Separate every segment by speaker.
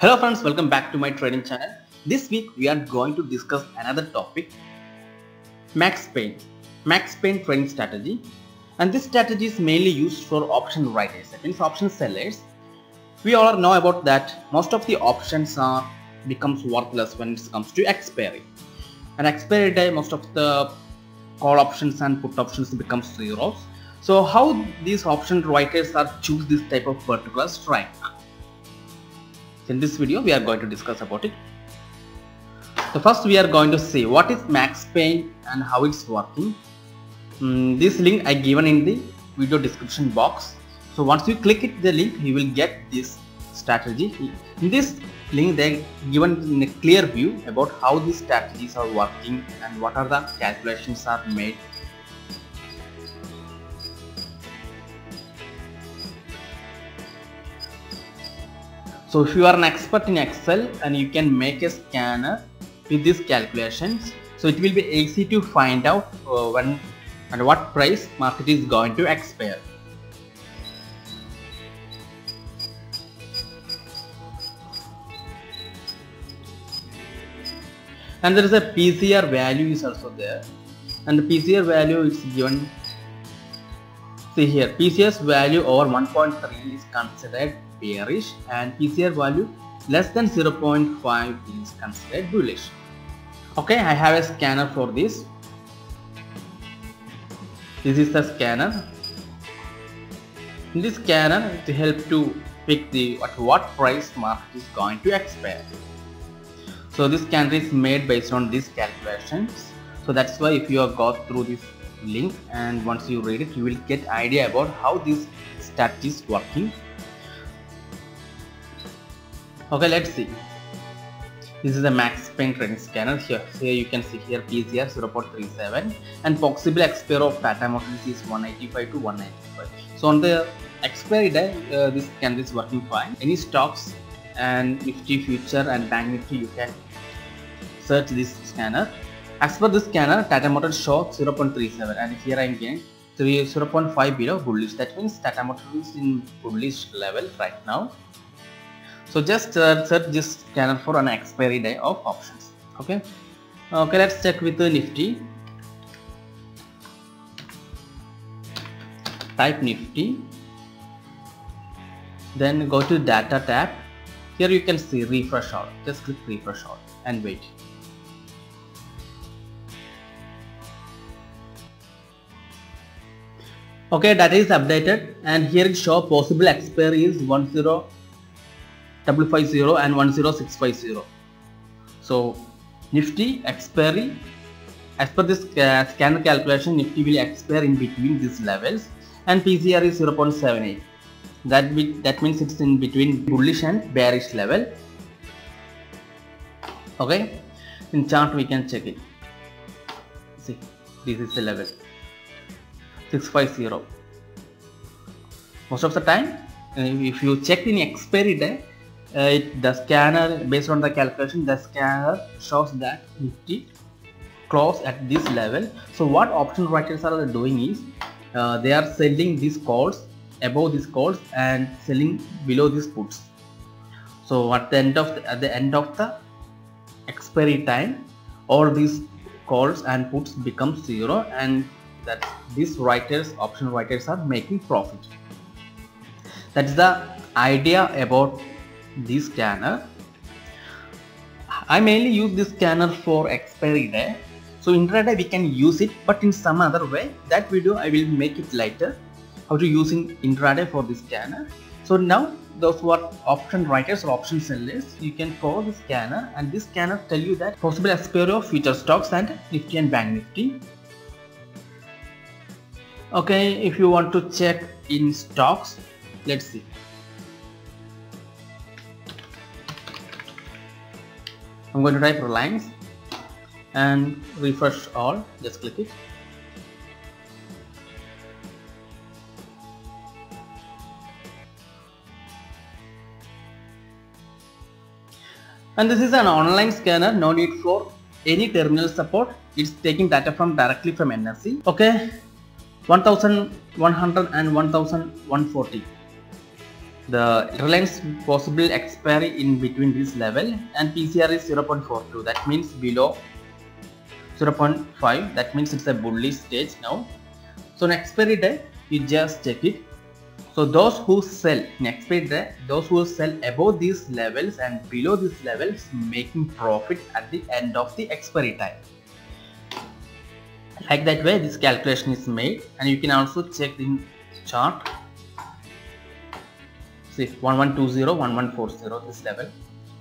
Speaker 1: Hello friends, welcome back to my trading channel. This week we are going to discuss another topic, Max Pain trading strategy. And this strategy is mainly used for option writers, that means option sellers. We all know about that most of the options becomes worthless when it comes to expiry. And expiry day, most of the call options and put options becomes zeros. So how these option writers are choose this type of particular strike? In this video we are going to discuss about it. So first we are going to see what is Max Pain and how it's working. This link I given in the video description box. So once you click it, the link, you will get this strategy. In this link they given in a clear view about how these strategies are working and what are the calculations are made. So if you are an expert in Excel and you can make a scanner with these calculations, so it will be easy to find out when and what price market is going to expire. And there is a PCR value is also there, and the PCR value is given. See here, PCS value over 1.3 is considered bearish and PCR value less than 0.5 is considered bullish. Okay, I have a scanner for this. This is the scanner. In this scanner it helps to pick the at what price market is going to expire. So this scanner is made based on these calculations. So that's why if you have got through this link and once you read it, you will get idea about how this strategy is working. Okay, let's see. This is a Max Pain trading scanner. Here you can see here PCR 0.37 and possible expiry of Tata Motors is 185 to 195. So on the expiry day, this scanner is working fine. Any stocks and Nifty future and Bank Nifty, you can search this scanner. As per this scanner, Tata Motors show 0.37 and here I am getting 0.5 below bullish. That means Tata Motors is in bullish level right now. So just search this scanner for an expiry day of options. Okay, let's check with the Nifty. Type Nifty, then go to data tab. Here you can see refresh all. Just click refresh all and wait. Okay, data is updated and here it shows possible expiry is 10550 and 10650. So Nifty expiry, as per this scanner calculation, Nifty will expire in between these levels and PCR is 0.78. That means it's in between bullish and bearish level. Okay, in chart we can check it. See, this is the level 650. Most of the time, if you check in expiry day, the scanner, based on the calculation, the scanner shows that Nifty close at this level. So what option writers are doing is they are selling these calls above these calls and selling below these puts. So at the end of the expiry time, all these calls and puts become zero, and that these option writers are making profit. That's the idea about this scanner. I mainly use this scanner for expiry day. So intraday we can use it, but in some other way. That video I will make it later, how to using intraday for this scanner. So now those who are option writers or option sellers, you can follow the scanner, and this scanner tell you that possible expiry of future stocks and Nifty and Bank Nifty. Okay, if you want to check in stocks, let's see. I'm going to type Reliance and refresh all. Just click it. And this is an online scanner, no need for any terminal support. It's taking data directly from NSE. Okay, 1100 and 1140. the Reliance possible expiry in between this level, and PCR is 0.42, that means below 0.5, that means it's a bullish stage now. So in expiry day, you just check it. So those who sell in expiry day, those who sell above these levels and below these levels, making profit at the end of the expiry time. Like that way this calculation is made, and you can also check in chart. See 1120, 1140, this level.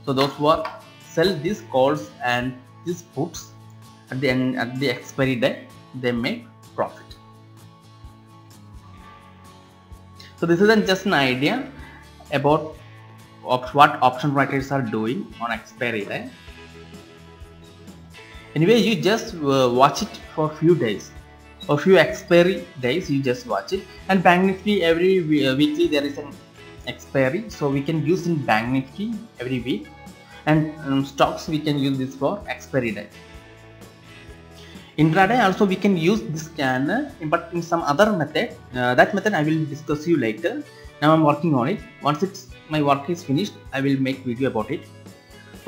Speaker 1: So those who are sell these calls and these puts at the end, at the expiry day, they make profit. So this isn't just an idea about what option writers are doing on expiry day. Anyway, you just watch it for a few days or few expiry days. You just watch it. And Bank Nifty, every weekly there is an expiry, so we can use in Bank Nifty every week, and stocks we can use this for expiry day. Intraday also we can use this scanner, but in some other method. That method I will discuss you later. Now I'm working on it. Once my work is finished, I will make video about it.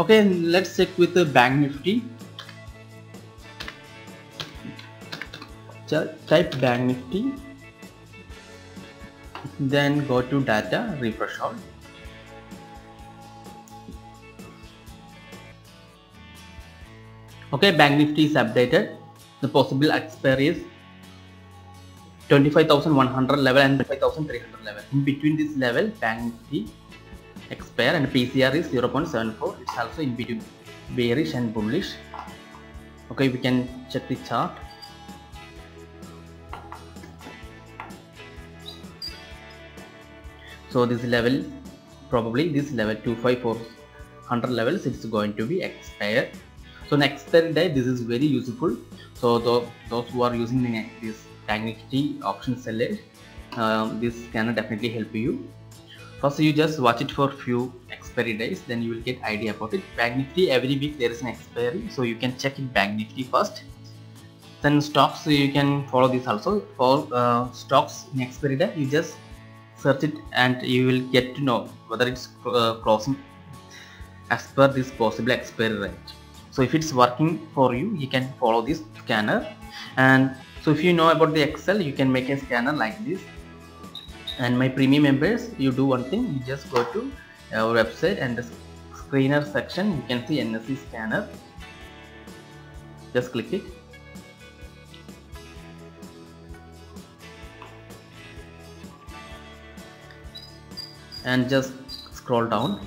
Speaker 1: Okay, let's check with the Bank Nifty. Type Bank Nifty, then go to data, refresh all. Okay, Bank Nifty is updated. The possible expiry is 25,100 level and 25,300 level. In between this level, Bank Nifty expire, and PCR is 0.74. It's also in between bearish and bullish. Okay, we can check the chart. So this level, probably this level 25400 levels, it's going to be expired. So next day, this is very useful. So those who are using this Bank Nifty option sellers, this can definitely help you. First, you just watch it for few expiry days, then you will get idea about it. Bank Nifty, every week there is an expiry, so you can check it Bank Nifty first. Then stocks, you can follow this also. For stocks in expiry day, you just search it and you will get to know whether it's closing as per this possible expiry rate. So if it's working for you, you can follow this scanner. And so if you know about the Excel, you can make a scanner like this. And my premium members, you do one thing, you just go to our website and the screener section, you can see NSE scanner. Just click it. And just scroll down,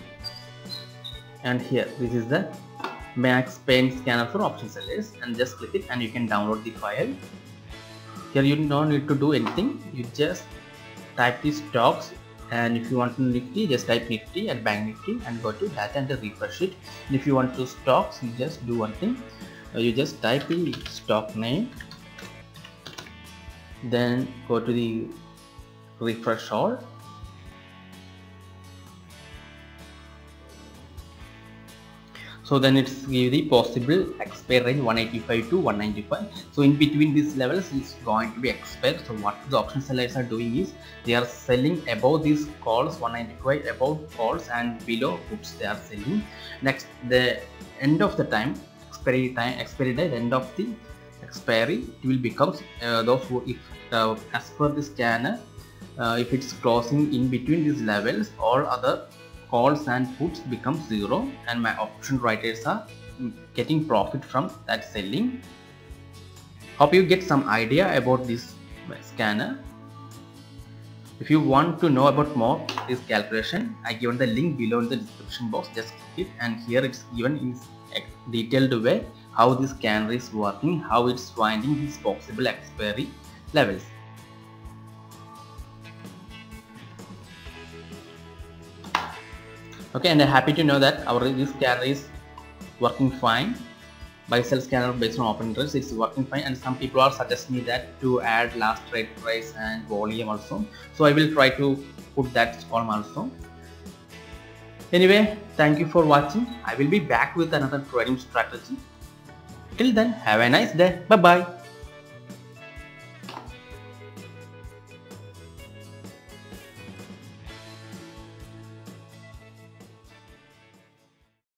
Speaker 1: and here this is the Max Paint scanner for option sellers, and just click it and you can download the file. Here you don't need to do anything, you just type the stocks, and if you want to Nifty, just type Nifty and Bank Nifty and go to data and refresh it. And if you want to stocks, you just do one thing, you just type the stock name, then go to the refresh all. So then it's give the possible expire range 185 to 195. So in between these levels is going to be expired. So what the option sellers are doing is they are selling above these calls 195, above calls, and below puts they are selling. Next, the end of the time, expiry day, the end of the expiry, it will become those who, if as per the scanner, if it's closing in between these levels, all other calls and puts become zero, and my option writers are getting profit from that selling. Hope you get some idea about this scanner. If you want to know about more this calculation, I given the link below in the description box. Just click it, and here it's given in a detailed way how this scanner is working, how it's finding these possible expiry levels. Okay, and I'm happy to know that this scanner is working fine. Buy sell scanner based on open interest, it's working fine, and some people are suggesting me that to add last trade price and volume also. So I will try to put that column also. Anyway, thank you for watching. I will be back with another trading strategy. Till then, have a nice day. Bye bye.